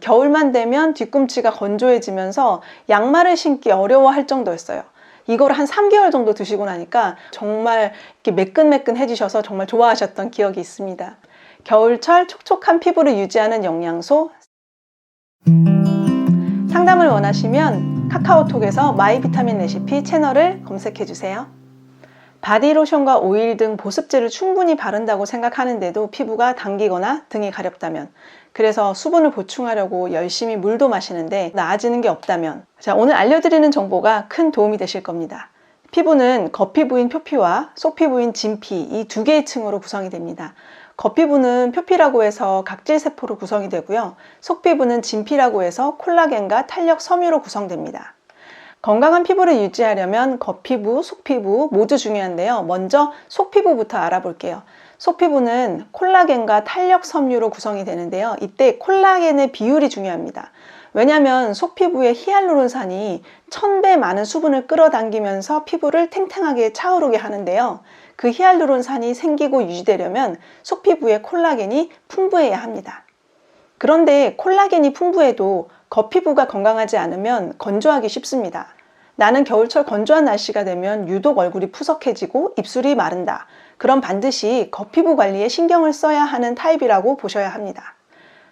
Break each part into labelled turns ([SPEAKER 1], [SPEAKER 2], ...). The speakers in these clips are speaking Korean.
[SPEAKER 1] 겨울만 되면 뒤꿈치가 건조해지면서 양말을 신기 어려워할 정도였어요. 이걸 한 3개월 정도 드시고 나니까 정말 이렇게 매끈매끈해지셔서 정말 좋아하셨던 기억이 있습니다. 겨울철 촉촉한 피부를 유지하는 영양소. 상담을 원하시면 카카오톡에서 마이비타민 레시피 채널을 검색해주세요. 바디로션과 오일 등 보습제를 충분히 바른다고 생각하는데도 피부가 당기거나 등이 가렵다면, 그래서 수분을 보충하려고 열심히 물도 마시는데 나아지는 게 없다면, 자, 오늘 알려드리는 정보가 큰 도움이 되실 겁니다. 피부는 겉피부인 표피와 속피부인 진피, 이 두 개의 층으로 구성이 됩니다. 겉피부는 표피라고 해서 각질세포로 구성이 되고요. 속피부는 진피라고 해서 콜라겐과 탄력 섬유로 구성됩니다. 건강한 피부를 유지하려면 겉피부, 속피부 모두 중요한데요. 먼저 속피부부터 알아볼게요. 속피부는 콜라겐과 탄력 섬유로 구성이 되는데요. 이때 콜라겐의 비율이 중요합니다. 왜냐하면 속피부의 히알루론산이 1000배 많은 수분을 끌어당기면서 피부를 탱탱하게 차오르게 하는데요. 그 히알루론산이 생기고 유지되려면 속피부의 콜라겐이 풍부해야 합니다. 그런데 콜라겐이 풍부해도 겉피부가 건강하지 않으면 건조하기 쉽습니다. 나는 겨울철 건조한 날씨가 되면 유독 얼굴이 푸석해지고 입술이 마른다. 그럼 반드시 겉피부 관리에 신경을 써야 하는 타입이라고 보셔야 합니다.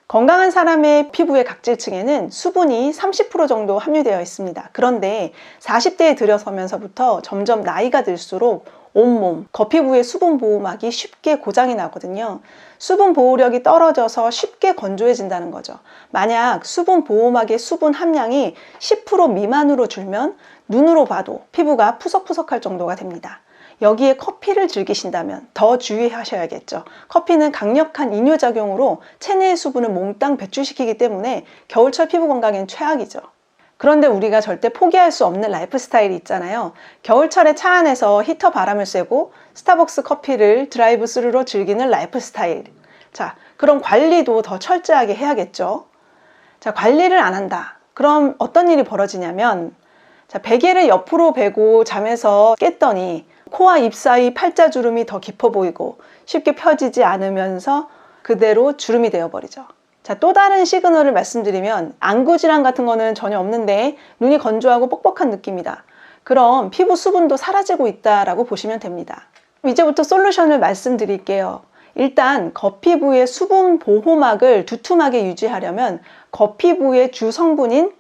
[SPEAKER 1] 건강한 사람의 피부의 각질층에는 수분이 30% 정도 함유되어 있습니다. 그런데 40대에 들어서면서부터 점점 나이가 들수록 온몸, 겉피부의 수분 보호막이 쉽게 고장이 나거든요. 수분 보호력이 떨어져서 쉽게 건조해진다는 거죠. 만약 수분 보호막의 수분 함량이 10% 미만으로 줄면 눈으로 봐도 피부가 푸석푸석할 정도가 됩니다. 여기에 커피를 즐기신다면 더 주의하셔야겠죠. 커피는 강력한 이뇨작용으로 체내의 수분을 몽땅 배출시키기 때문에 겨울철 피부 건강엔 최악이죠. 그런데 우리가 절대 포기할 수 없는 라이프 스타일이 있잖아요. 겨울철에 차 안에서 히터 바람을 쐬고 스타벅스 커피를 드라이브 스루로 즐기는 라이프 스타일. 자, 그럼 관리도 더 철저하게 해야겠죠. 자, 관리를 안 한다. 그럼 어떤 일이 벌어지냐면, 자, 베개를 옆으로 베고 잠에서 깼더니 코와 입 사이 팔자주름이 더 깊어 보이고 쉽게 펴지지 않으면서 그대로 주름이 되어버리죠. 자, 또 다른 시그널을 말씀드리면 안구질환 같은 거는 전혀 없는데 눈이 건조하고 뻑뻑한 느낌이다. 그럼 피부 수분도 사라지고 있다라고 보시면 됩니다. 이제부터 솔루션을 말씀드릴게요. 일단 겉피부의 수분 보호막을 두툼하게 유지하려면 겉피부의 주 성분인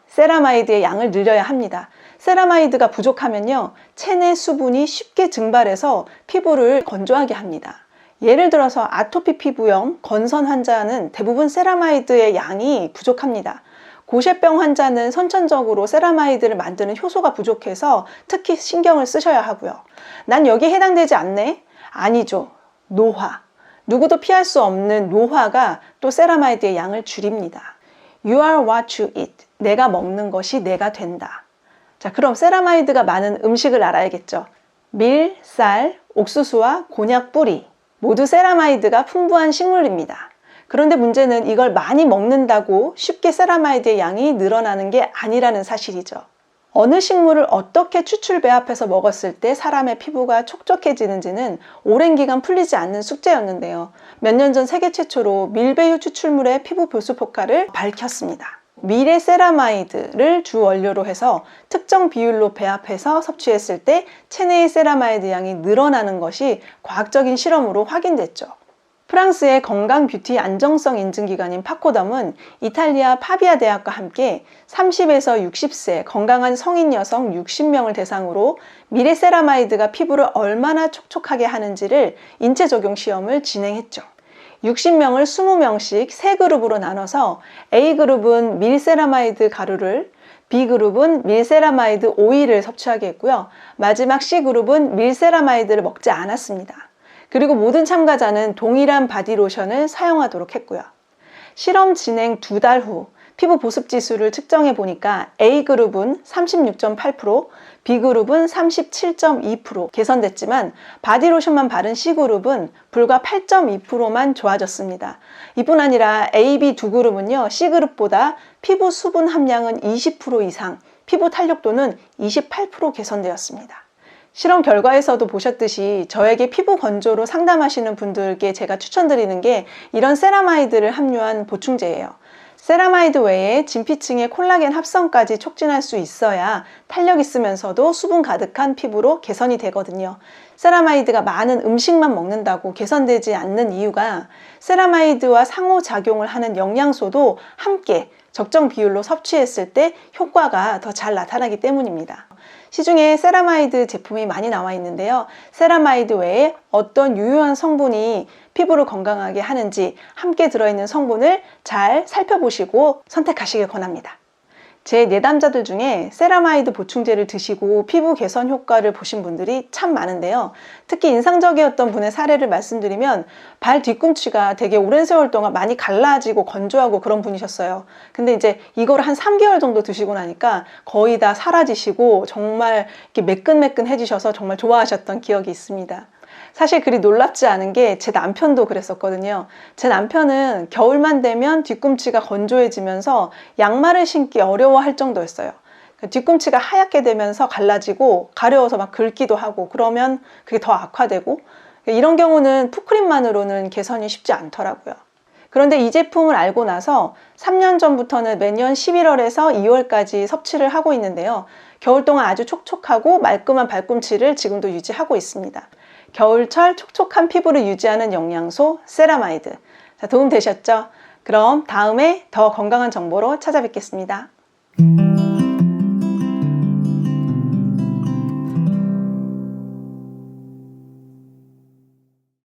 [SPEAKER 1] 세라마이드의 양을 늘려야 합니다. 세라마이드가 부족하면요, 체내 수분이 쉽게 증발해서 피부를 건조하게 합니다. 예를 들어서 아토피 피부염, 건선 환자는 대부분 세라마이드의 양이 부족합니다. 고쉐병 환자는 선천적으로 세라마이드를 만드는 효소가 부족해서 특히 신경을 쓰셔야 하고요. 난 여기에 해당되지 않네? 아니죠. 노화. 누구도 피할 수 없는 노화가 또 세라마이드의 양을 줄입니다. You are what you eat. 내가 먹는 것이 내가 된다. 자, 그럼 세라마이드가 많은 음식을 알아야겠죠. 밀, 쌀, 옥수수와 곤약 뿌리. 모두 세라마이드가 풍부한 식물입니다. 그런데 문제는 이걸 많이 먹는다고 쉽게 세라마이드의 양이 늘어나는 게 아니라는 사실이죠. 어느 식물을 어떻게 추출 배합해서 먹었을 때 사람의 피부가 촉촉해지는지는 오랜 기간 풀리지 않는 숙제였는데요. 몇 년 전 세계 최초로 밀배유 추출물의 피부 보습 효과를 밝혔습니다. 밀의 세라마이드를 주 원료로 해서 특정 비율로 배합해서 섭취했을 때 체내의 세라마이드 양이 늘어나는 것이 과학적인 실험으로 확인됐죠. 프랑스의 건강 뷰티 안정성 인증기관인 파코덤은 이탈리아 파비아 대학과 함께 30에서 60세 건강한 성인 여성 60명을 대상으로 밀의 세라마이드가 피부를 얼마나 촉촉하게 하는지를 인체 적용 시험을 진행했죠. 60명을 20명씩 3그룹으로 나눠서 A그룹은 밀세라마이드 가루를, B그룹은 밀세라마이드 오일을 섭취하게 했고요. 마지막 C그룹은 밀세라마이드를 먹지 않았습니다. 그리고 모든 참가자는 동일한 바디로션을 사용하도록 했고요. 실험 진행 2달 후 피부 보습 지수를 측정해 보니까 A그룹은 36.8%, B그룹은 37.2% 개선됐지만 바디로션만 바른 C그룹은 불과 8.2%만 좋아졌습니다. 이뿐 아니라 A, B 두 그룹은요, C그룹보다 피부 수분 함량은 20% 이상, 피부 탄력도는 28% 개선되었습니다. 실험 결과에서도 보셨듯이 저에게 피부 건조로 상담하시는 분들께 제가 추천드리는 게 이런 세라마이드를 함유한 보충제예요. 세라마이드 외에 진피층의 콜라겐 합성까지 촉진할 수 있어야 탄력 있으면서도 수분 가득한 피부로 개선이 되거든요. 세라마이드가 많은 음식만 먹는다고 개선되지 않는 이유가 세라마이드와 상호작용을 하는 영양소도 함께 적정 비율로 섭취했을 때 효과가 더 잘 나타나기 때문입니다. 시중에 세라마이드 제품이 많이 나와 있는데요. 세라마이드 외에 어떤 유효한 성분이 피부를 건강하게 하는지 함께 들어있는 성분을 잘 살펴보시고 선택하시길 권합니다. 제 내담자들 중에 세라마이드 보충제를 드시고 피부 개선 효과를 보신 분들이 참 많은데요. 특히 인상적이었던 분의 사례를 말씀드리면 발 뒤꿈치가 되게 오랜 세월 동안 많이 갈라지고 건조하고 그런 분이셨어요. 근데 이제 이걸 한 3개월 정도 드시고 나니까 거의 다 사라지시고 정말 이렇게 매끈매끈해지셔서 정말 좋아하셨던 기억이 있습니다. 사실 그리 놀랍지 않은 게 제 남편도 그랬었거든요. 제 남편은 겨울만 되면 뒤꿈치가 건조해지면서 양말을 신기 어려워할 정도였어요. 뒤꿈치가 하얗게 되면서 갈라지고 가려워서 막 긁기도 하고 그러면 그게 더 악화되고 이런 경우는 풋크림만으로는 개선이 쉽지 않더라고요. 그런데 이 제품을 알고 나서 3년 전부터는 매년 11월에서 2월까지 섭취를 하고 있는데요. 겨울 동안 아주 촉촉하고 말끔한 발꿈치를 지금도 유지하고 있습니다. 겨울철 촉촉한 피부를 유지하는 영양소 세라마이드. 자, 도움 되셨죠? 그럼 다음에 더 건강한 정보로 찾아뵙겠습니다.